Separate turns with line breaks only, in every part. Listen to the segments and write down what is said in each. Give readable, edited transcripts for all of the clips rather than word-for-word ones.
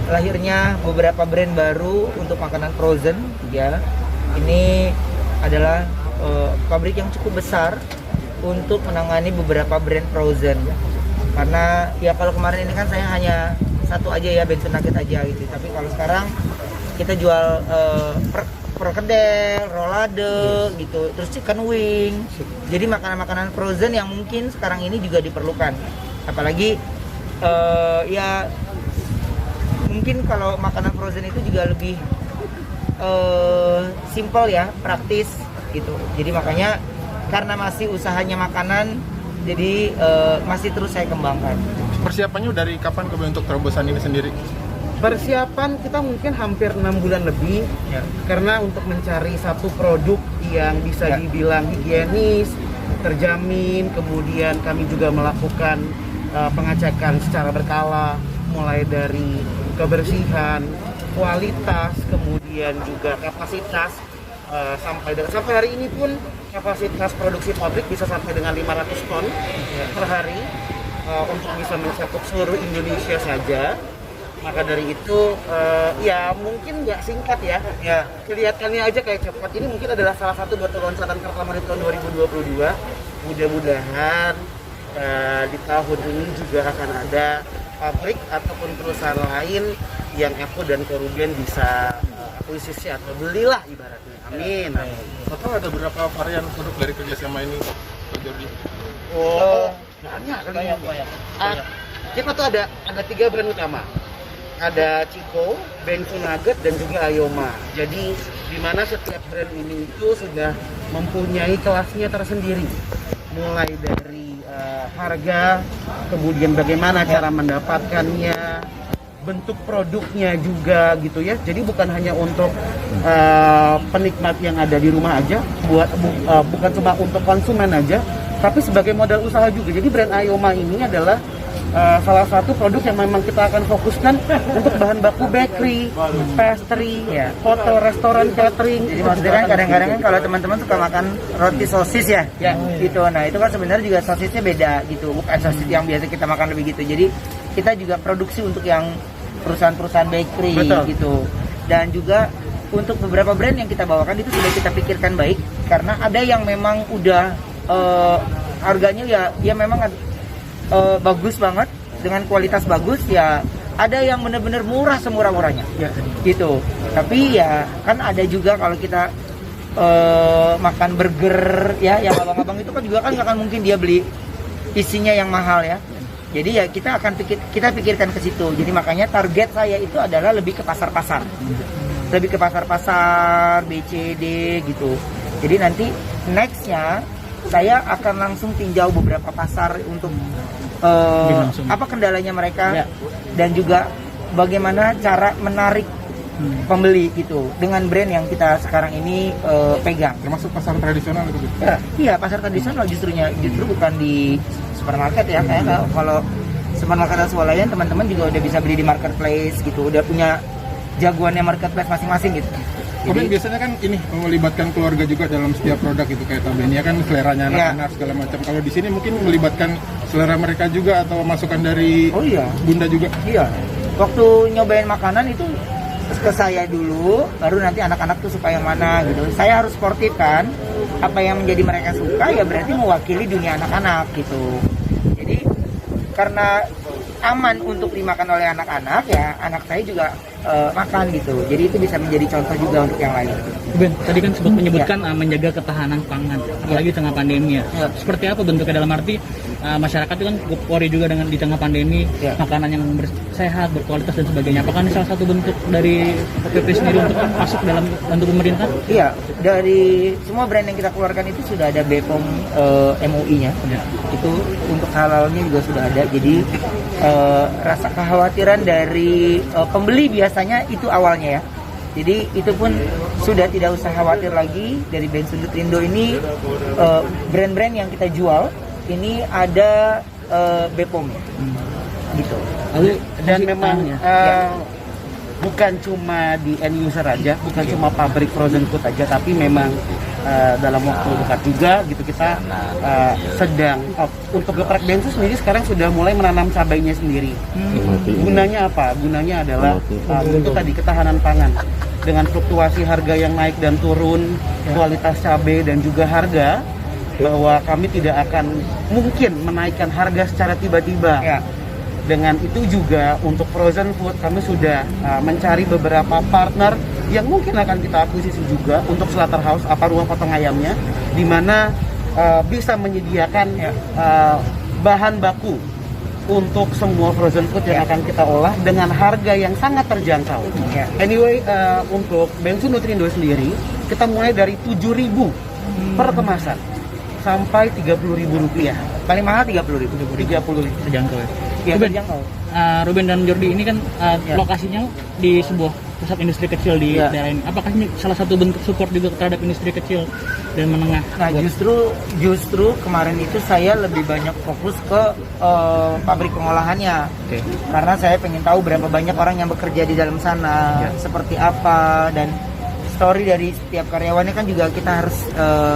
lahirnya beberapa brand baru untuk makanan frozen ya. Ini adalah pabrik yang cukup besar untuk menangani beberapa brand frozen. Karena ya kalau kemarin ini kan saya hanya satu aja ya, Bensu Nugget aja gitu. Tapi kalau sekarang kita jual perkedel, rolade gitu, terus chicken wing. Jadi makanan-makanan frozen yang mungkin sekarang ini juga diperlukan. Apalagi ya mungkin kalau makanan frozen itu juga lebih simple ya, praktis gitu. Jadi makanya karena masih usahanya makanan, jadi masih terus saya kembangkan.
Persiapannya dari kapan untuk terobosan ini sendiri?
Persiapan kita mungkin hampir 6 bulan lebih ya. Karena untuk mencari satu produk yang bisa dibilang higienis, terjamin, kemudian kami juga melakukan pengecekan secara berkala, mulai dari kebersihan, kualitas, kemudian juga kapasitas. Sampai hari ini pun kapasitas produksi pabrik bisa sampai dengan 500 ton per hari untuk bisa mencakup seluruh Indonesia saja. Maka dari itu ya mungkin nggak singkat ya, kelihatannya aja kayak cepat. Ini mungkin adalah salah satu batu loncatan pertama di tahun 2022. Mudah-mudahan di tahun ini juga akan ada pabrik ataupun perusahaan lain yang Evo dan Korugen bisa akuisisi atau belilah ibaratnya. Amin.
Total ada berapa varian produk dari kerjasama ini, Pak Jordi?
Banyak. Kita tuh ada 3 brand utama. Ada Ciko, Bensu Nugget, dan juga Ayoma. Jadi di mana setiap brand ini itu sudah mempunyai kelasnya tersendiri. Mulai dari harga, kemudian bagaimana cara mendapatkannya, bentuk produknya juga gitu ya. Jadi bukan hanya untuk penikmat yang ada di rumah aja, bukan cuma untuk konsumen aja, tapi sebagai modal usaha juga. Jadi brand Ayoma ini adalah salah satu produk yang memang kita akan fokuskan untuk bahan baku bakery, pastry, hotel, restoran, catering.
Jadi maksudnya kan kadang-kadang kan kalau teman-teman suka makan roti sosis ya, gitu. Nah itu kan sebenarnya juga sosisnya beda gitu, bukan sosis yang biasa kita makan lebih gitu. Jadi kita juga produksi untuk yang perusahaan-perusahaan bakery gitu. Dan juga untuk beberapa brand yang kita bawakan itu sudah kita pikirkan baik, karena ada yang memang udah harganya ya memang bagus banget dengan kualitas bagus ya, ada yang benar-benar murah semurah-murahnya gitu. Tapi ya kan ada juga kalau kita makan burger ya yang abang-abang itu kan juga kan nggak akan mungkin dia beli isinya yang mahal ya. Jadi ya kita pikirkan ke situ. Jadi makanya target saya itu adalah lebih ke pasar-pasar. Lebih ke pasar-pasar BCD gitu. Jadi nanti nextnya saya akan langsung tinjau beberapa pasar untuk apa kendalanya mereka dan juga bagaimana cara menarik pembeli gitu dengan brand yang kita sekarang ini pegang.
Termasuk pasar tradisional itu?
Iya, pasar tradisional justru bukan di supermarket ya. Kayak kalau supermarket swalayan teman-teman juga udah bisa beli di marketplace gitu, udah punya jagoannya marketplace masing-masing gitu.
Kemudian biasanya kan ini melibatkan keluarga juga dalam setiap produk itu, kayak Tabenia kan seleranya anak-anak segala macam. Kalau di sini mungkin melibatkan selera mereka juga atau masukan dari bunda juga. Iya.
Waktu nyobain makanan itu ke saya dulu, baru nanti anak-anak tuh suka yang mana gitu. Saya harus sportif kan. Apa yang menjadi mereka suka ya berarti mewakili dunia anak-anak gitu. Jadi karena aman untuk dimakan oleh anak-anak ya, anak saya juga makan gitu. Jadi itu bisa menjadi contoh juga untuk yang lain.
Ben, tadi kan sempat menyebutkan menjaga ketahanan pangan, apalagi di tengah pandemi ya. Seperti apa bentuknya, dalam arti masyarakat itu kan cukup worry juga dengan di tengah pandemi, makanan yang sehat, berkualitas dan sebagainya. Apakah ini salah satu bentuk dari PPP sendiri untuk masuk dalam bantu pemerintah?
Iya, dari semua brand yang kita keluarkan itu sudah ada BPOM MUI-nya. Itu untuk halalnya juga sudah ada. Jadi rasa kekhawatiran dari pembeli biasanya itu awalnya ya. Jadi itu pun sudah tidak usah khawatir lagi. Dari Bensu Nutrindo ini brand-brand yang kita jual ini ada BPOM gitu.
Lalu
Dan memang bukan cuma di end user aja, bukan cuma pabrik frozen food aja, tapi memang dalam waktu dekat juga gitu kita sedang untuk geprek Bensu sendiri sekarang sudah mulai menanam cabainya sendiri. Gunanya apa? Gunanya adalah untuk tadi ketahanan pangan. Dengan fluktuasi harga yang naik dan turun, kualitas cabai dan juga harga, bahwa kami tidak akan mungkin menaikkan harga secara tiba-tiba. Dengan itu juga untuk frozen food kami sudah mencari beberapa partner yang mungkin akan kita akuisisi juga untuk slaughterhouse, rumah potong ayamnya, di mana bisa menyediakan bahan baku untuk semua frozen food yang akan kita olah dengan harga yang sangat terjangkau. Anyway, untuk Bensu Nutrindo sendiri kita mulai dari 7.000 per kemasan sampai Rp30.000.
Paling mahal 30.000.
30.000
terjangkau ya.
Ya,
Ruben,
terjangkau.
Ruben dan Jordi ini kan lokasinya di sebuah pusat industri kecil di daerah ini. Apakah ini salah satu bentuk support juga terhadap industri kecil dan menengah?
Nah, justru kemarin itu saya lebih banyak fokus ke pabrik pengolahannya. Karena saya pengen tahu berapa banyak orang yang bekerja di dalam sana, seperti apa, dan story dari setiap karyawannya kan juga kita harus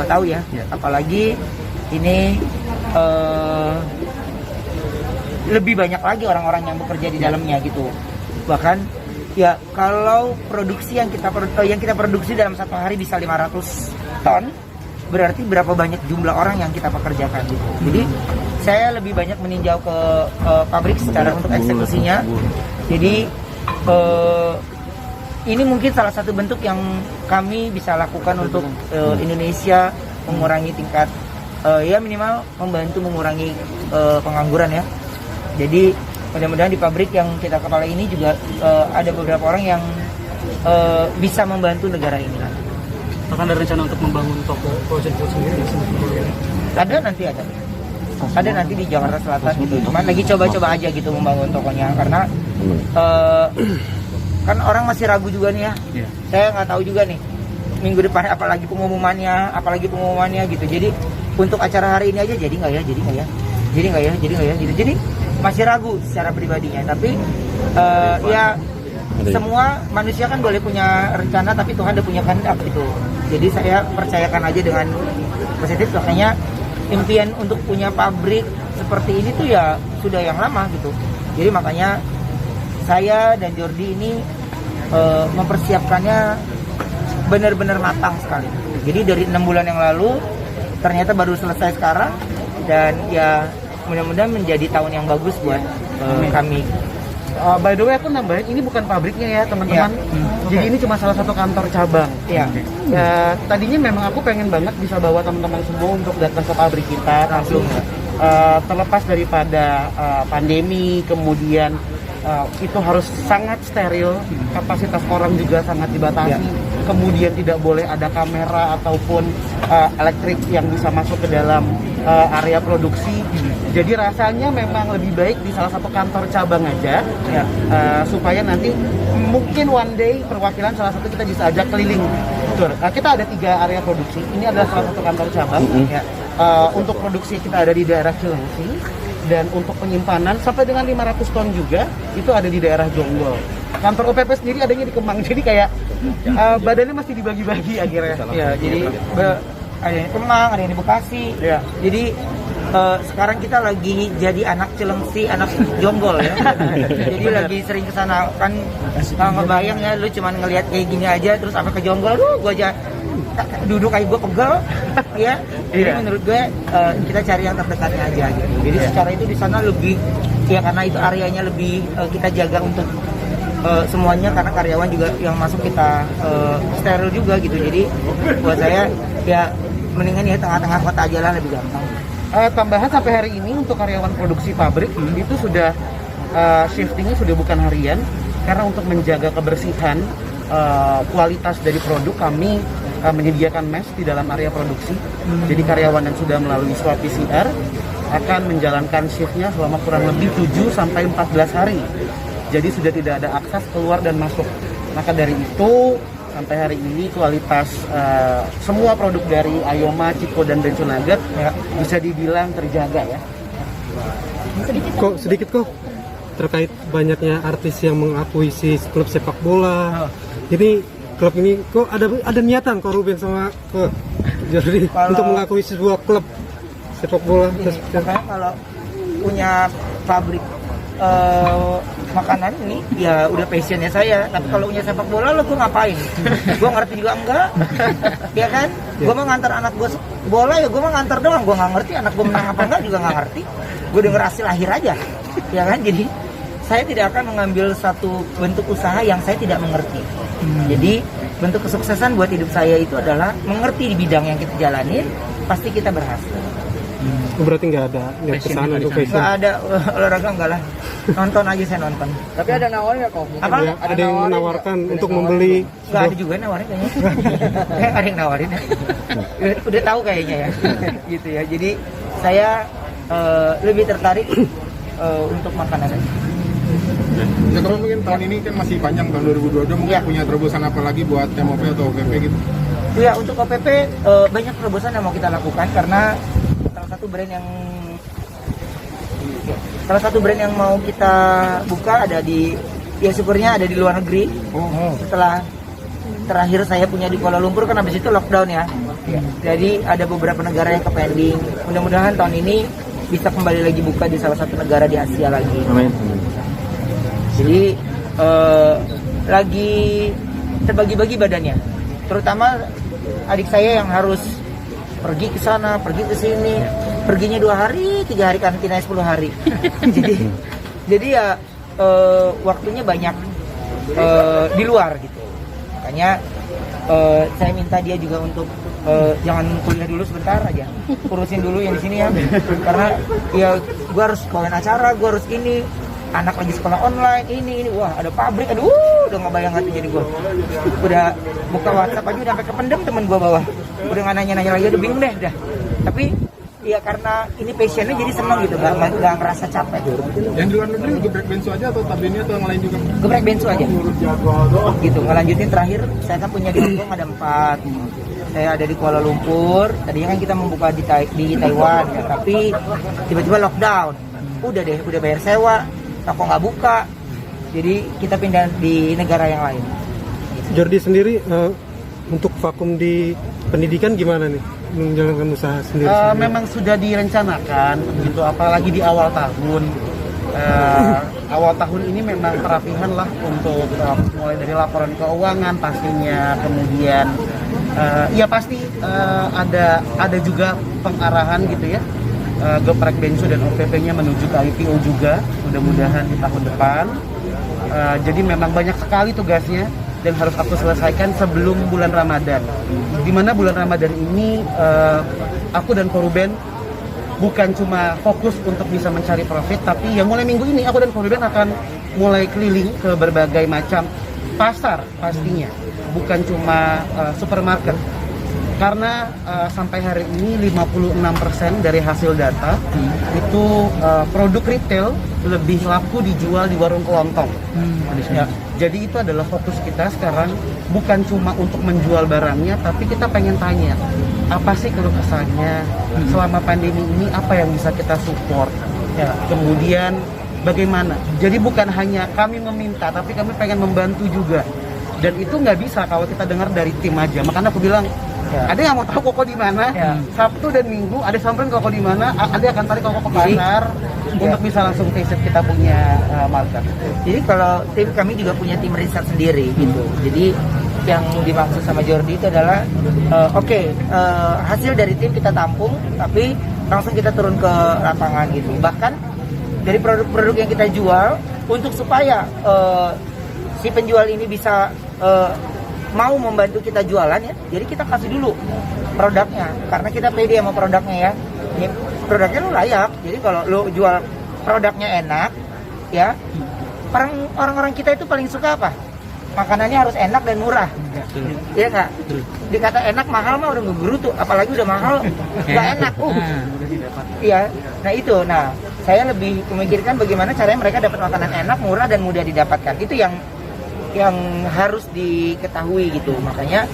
tahu ya. Apalagi ini lebih banyak lagi orang-orang yang bekerja di dalamnya gitu. Bahkan ya kalau produksi yang kita produksi dalam satu hari bisa 500 ton, berarti berapa banyak jumlah orang yang kita pekerjakan gitu. Jadi saya lebih banyak meninjau ke pabrik secara untuk eksekusinya. Jadi ini mungkin salah satu bentuk yang kami bisa lakukan untuk Indonesia mengurangi tingkat ya minimal membantu mengurangi pengangguran ya. Jadi mudah-mudahan di pabrik yang kita kepala ini juga ada beberapa orang yang bisa membantu negara ini.
Akan ada rencana untuk membangun toko frozen food sendiri?
Ada nanti di Jakarta Selatan gitu. Cuman lagi coba-coba aja gitu membangun tokonya karena kan orang masih ragu juga nih ya. Saya nggak tahu juga nih minggu depan apalagi pengumumannya gitu. Jadi untuk acara hari ini aja jadi nggak ya gitu. Jadi masih ragu secara pribadinya, tapi ya semua manusia kan boleh punya rencana, tapi Tuhan udah punya kehendak gitu. Jadi saya percayakan aja dengan positif, makanya impian untuk punya pabrik seperti ini tuh ya sudah yang lama gitu. Jadi makanya saya dan Jordi ini mempersiapkannya benar-benar matang sekali. Jadi dari 6 bulan yang lalu ternyata baru selesai sekarang, dan ya mudah-mudahan menjadi tahun yang bagus buat kami.
By the way, aku nambahin, ini bukan pabriknya ya teman-teman. Jadi ini cuma salah satu kantor cabang. Ya, tadinya memang aku pengen banget bisa bawa teman-teman semua untuk datang ke pabrik kita langsung. Terlepas daripada pandemi, kemudian itu harus sangat steril, kapasitas orang juga sangat dibatasi. Kemudian tidak boleh ada kamera ataupun elektrik yang bisa masuk ke dalam area produksi. Jadi rasanya memang lebih baik di salah satu kantor cabang aja, supaya nanti mungkin one day perwakilan salah satu kita bisa ajak keliling tour. Kita ada 3 area produksi, ini adalah salah satu kantor cabang. Untuk produksi kita ada di daerah Cilengsi, dan untuk penyimpanan sampai dengan 500 ton juga itu ada di daerah Jonggol. Kantor OPP sendiri adanya di Kemang, jadi kayak badannya masih dibagi-bagi akhirnya.
Jadi ada yang di Kemang, ada yang di Bekasi. Jadi sekarang kita lagi jadi anak Cilengsi, anak Jonggol ya. Jadi lagi sering kesana kan, ngebayang ya lu cuman ngelihat kayak gini aja terus sampai ke Jonggol, gua aja duduk kayak gue pegel ya. Jadi menurut gue kita cari yang terdekatnya aja gitu. Jadi secara itu di sana lebih ya, karena itu areanya lebih kita jaga untuk semuanya, karena karyawan juga yang masuk kita steril juga gitu. Jadi buat saya ya mendingan ya tengah-tengah kota aja lah, lebih gampang.
Tambahan sampai hari ini untuk karyawan produksi pabrik itu sudah shiftingnya sudah bukan harian, karena untuk menjaga kebersihan kualitas dari produk kami menyediakan mesh di dalam area produksi. Jadi karyawan yang sudah melalui swab PCR akan menjalankan shiftnya selama kurang lebih 7 sampai 14 hari. Jadi sudah tidak ada akses keluar dan masuk. Maka dari itu sampai hari ini kualitas semua produk dari Ayoma, Ciko, dan Bensu Nugget bisa dibilang terjaga ya.
Sedikit kok. terkait banyaknya artis yang mengakuisisi klub sepak bola. Jadi klub ini kok ada niatan kok Ruben sama ke Jordi untuk mengakuisisi sebuah klub sepak bola.
Makanya kalau punya pabrik makanan ini ya udah passionnya saya, tapi kalau punya sepak bola lo gue ngapain? Gue ngerti juga enggak, ya kan? Gue mau ngantar anak gue bola ya gue mau ngantar doang, gue nggak ngerti anak gue menang apa enggak juga nggak ngerti, gue denger hasil akhir aja, ya kan? Jadi saya tidak akan mengambil satu bentuk usaha yang saya tidak mengerti. Jadi bentuk kesuksesan buat hidup saya itu adalah mengerti di bidang yang kita jalanin, pasti kita berhasil.
Berarti nggak ada kesana untuk fashion.
Nggak ada olahraga enggak lah. Nonton aja saya nonton.
Tapi ada nawarin nggak kok?
Apa?
Ada yang menawarkan untuk membeli.
Nggak ada juga nawarin kayaknya. Ada yang nawarin ya. Udah tahu kayaknya ya. Gitu ya. Jadi saya lebih tertarik untuk makanan.
Ya kalau mungkin tahun ini kan masih panjang, tahun 2022 mungkin punya terobosan apa lagi buat MOP atau OPP gitu?
Ya untuk OPP banyak terobosan yang mau kita lakukan karena salah satu brand yang mau kita buka ada di ya syukurnya ada di luar negeri. Setelah terakhir saya punya di Kuala Lumpur kan habis itu lockdown ya. Jadi ada beberapa negara yang pending. Mudah-mudahan tahun ini bisa kembali lagi buka di salah satu negara di Asia lagi.
Amin.
Jadi lagi terbagi-bagi badannya. Terutama adik saya yang harus pergi ke sana, pergi ke sini, perginya 2 hari, 3 hari karantina 10 hari. jadi ya waktunya banyak di luar gitu. Makanya saya minta dia juga untuk jangan kuliah dulu sebentar aja, urusin dulu yang di sini ya. Karena ya gue harus bawain acara, gue harus ini. Anak lagi sekolah online, ini, wah ada pabrik, aduh, udah nggak bayang hati jadi gue. Udah buka WhatsApp aja udah sampai kependem temen gue bawah. Udah nggak nanya-nanya lagi, udah bingung deh, dah. Tapi ya karena ini passionnya jadi seneng gitu, nggak ngerasa capek.
Yang di luar negeri geprek bensu aja atau tabelnya atau yang lain juga?
Geprek bensu aja. Gitu, ngelanjutin terakhir, saya kan punya di Hong Kong ada 4. Saya ada di Kuala Lumpur, tadinya kan kita membuka di Taiwan, ya, tapi tiba-tiba lockdown. Udah deh, udah bayar sewa, toko nggak buka, jadi kita pindah di negara yang lain.
Jordi sendiri untuk vakum di pendidikan gimana nih menjalankan usaha sendiri?
Memang sudah direncanakan gitu, apalagi di awal tahun. Awal tahun ini memang perapihan lah untuk mulai dari laporan keuangan pastinya, kemudian ya pasti ada juga pengarahan gitu ya. Geprek bensu dan OPP-nya menuju ke IPO juga, mudah-mudahan di tahun depan. Jadi memang banyak sekali tugasnya dan harus aku selesaikan sebelum bulan Ramadan. Dimana bulan Ramadan ini aku dan Koruben bukan cuma fokus untuk bisa mencari profit, tapi ya mulai minggu ini aku dan Koruben akan mulai keliling ke berbagai macam pasar pastinya, bukan cuma supermarket. Karena sampai hari ini 56% dari hasil data itu produk retail lebih laku dijual di warung kelontong. Ya, jadi itu adalah fokus kita sekarang, bukan cuma untuk menjual barangnya, tapi kita pengen tanya apa sih keluh kesahnya selama pandemi ini, apa yang bisa kita support. Ya, kemudian bagaimana? Jadi bukan hanya kami meminta, tapi kami pengen membantu juga. Dan itu nggak bisa kalau kita dengar dari tim aja. Makanya aku bilang, ada yang mau tahu koko di mana, Sabtu dan Minggu ada samperin koko di mana, ada akan tarik koko ke pasar untuk bisa langsung visit kita punya market.
Jadi kalau tim kami juga punya tim riset sendiri gitu. Jadi yang dimaksud sama Jordi itu adalah hasil dari tim kita tampung, tapi langsung kita turun ke lapangan gitu. Bahkan dari produk-produk yang kita jual, untuk supaya si penjual ini bisa mau membantu kita jualan ya, jadi kita kasih dulu produknya karena kita pede sama produknya ya. Ini produknya lu layak, jadi kalau lu jual produknya enak ya, orang-orang kita itu paling suka apa? Makanannya harus enak dan murah. Iya nggak? Dikata enak mahal mah udah ngegerutu, apalagi udah mahal nggak enak. Iya, nah itu, saya lebih memikirkan bagaimana caranya mereka dapat makanan enak, murah dan mudah didapatkan. Itu yang harus diketahui gitu. Makanya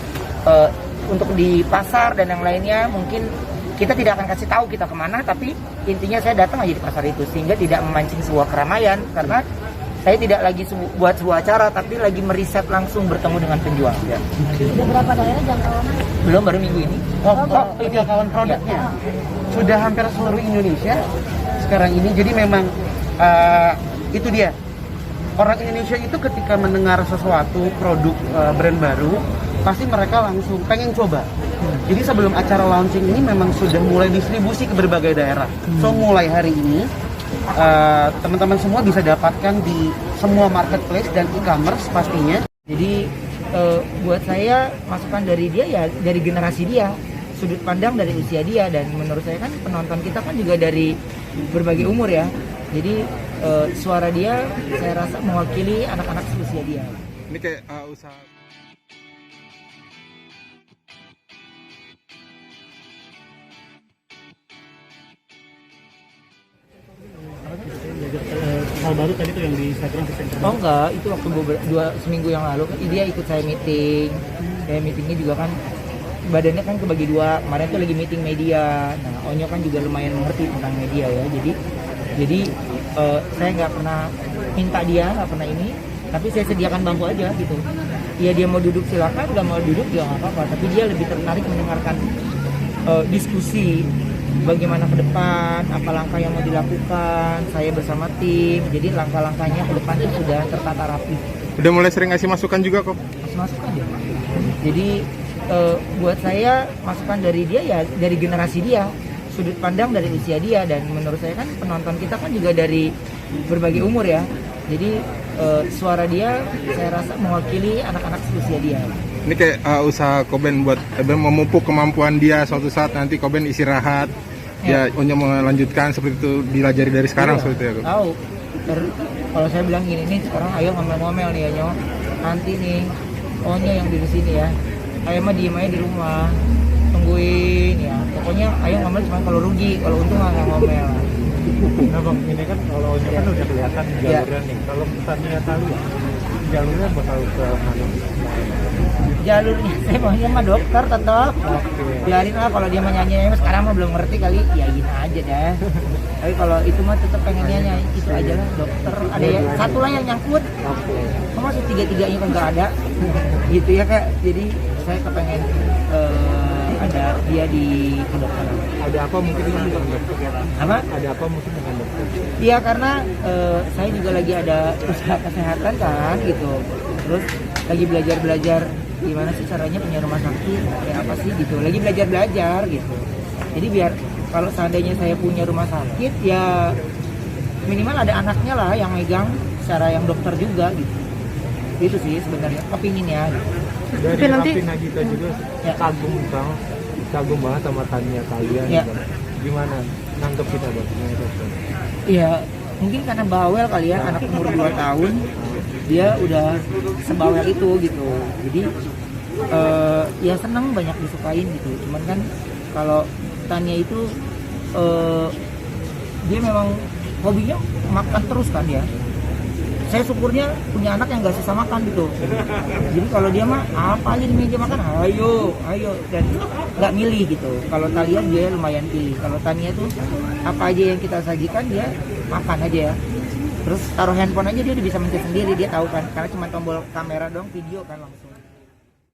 untuk di pasar dan yang lainnya mungkin kita tidak akan kasih tahu kita kemana, tapi intinya saya datang aja di pasar itu sehingga tidak memancing sebuah keramaian karena saya tidak lagi buat sebuah acara tapi lagi meriset langsung bertemu dengan penjual ya.
Sudah berapa daerah jangkauannya?
Belum, baru minggu ini.
Ini kawan produknya sudah hampir seluruh Indonesia sekarang ini. Jadi memang itu dia, orang Indonesia itu ketika mendengar sesuatu produk brand baru pasti mereka langsung pengen coba. Jadi sebelum acara launching ini memang sudah mulai distribusi ke berbagai daerah. So mulai hari ini teman-teman semua bisa dapatkan di semua marketplace dan e-commerce pastinya.
Jadi buat saya masukan dari dia ya dari generasi dia, sudut pandang dari usia dia, dan menurut saya kan penonton kita kan juga dari berbagai umur ya. Jadi suara dia saya rasa mewakili anak-anak seusia dia.
Ini kayak usaha.
Hal baru tadi tuh yang di Instagram
Oh enggak, itu waktu seminggu yang lalu kan dia ikut saya meeting. Saya meetingnya juga kan badannya kan kebagi dua. Kemarin tuh lagi meeting media. Nah, Onyo kan juga lumayan mengerti tentang media ya. Jadi saya nggak pernah minta dia, nggak pernah ini, tapi saya sediakan bangku aja gitu. Ya dia mau duduk silakan, nggak mau duduk juga nggak apa-apa. Tapi dia lebih tertarik mendengarkan diskusi bagaimana ke depan, apa langkah yang mau dilakukan, saya bersama tim. Jadi langkah-langkahnya ke depan itu sudah tertata rapi.
Udah mulai sering ngasih masukan juga kok.
Masuk aja. Jadi buat saya masukan dari dia ya dari generasi dia, sudut pandang dari usia dia, dan menurut saya kan penonton kita kan juga dari berbagai umur ya. Jadi suara dia saya rasa mewakili anak-anak seusia dia.
Ini kayak usaha Koben buat memupuk kemampuan dia, suatu saat nanti Koben istirahat, ya Onyo melanjutkan seperti itu, dilajari dari sekarang seperti itu.
Tahu. Kalau saya bilang gini nih, sekarang ayo ngomel-ngomel nih Onyo. Nanti nih Onyo yang di sini ya. Ayo mah diem aja di rumah, tungguin ya. Pokoknya ayo ngomel cuma kalau rugi, kalau untung nggak ngomel.
Nah bang, ini kan kalau Onyo kan udah kelihatan jalurnya nih. Kalau Tania tahu jalurnya bakal ke mana?
Jalurnya saya maunya mah dokter tetap. Biarin lah kalau dia mau nyanyi sekarang mah belum ngerti kali, ya gini aja deh. Tapi kalau itu mah tetap pengennya nyanyi itu aja lah dokter. Ada ya satu lah yang nyangkut. Kamu masih tiga-tiganya kan nggak ada. Gitu ya kak. Jadi saya kepengen ada dia di kedokteran.
Ada apa mungkin dengan dokter?
Apa?
Ada apa mungkin dengan dokter?
Iya karena saya juga lagi ada usaha kesehatan kan gitu. Terus lagi belajar gimana sih caranya punya rumah sakit, kayak apa sih gitu. Lagi belajar gitu. Jadi biar kalau seandainya saya punya rumah sakit ya minimal ada anaknya lah yang megang secara yang dokter juga gitu. Itu sih sebenarnya kepinginnya.
Dari
Tapi nanti
Nagita juga kagum banget sama Tania kalian.
Ya.
Gitu. Gimana nangkep kita bang?
Iya, mungkin karena bawel kali ya, anak umur 2 tahun dia udah sebawel itu gitu. Jadi ya senang banyak disukain gitu. Cuman kan kalau Tania itu dia memang hobinya makan terus kan ya. Saya syukurnya punya anak yang gak susah makan gitu. Jadi kalau dia mah apa aja di meja makan, ayo, dan nggak milih gitu. Kalau Tania dia lumayan pilih. Kalau Tania tuh apa aja yang kita sajikan dia makan aja ya. Terus taruh handphone aja dia udah bisa mencet sendiri, dia tahu kan. Karena cuma tombol kamera doang, video kan langsung.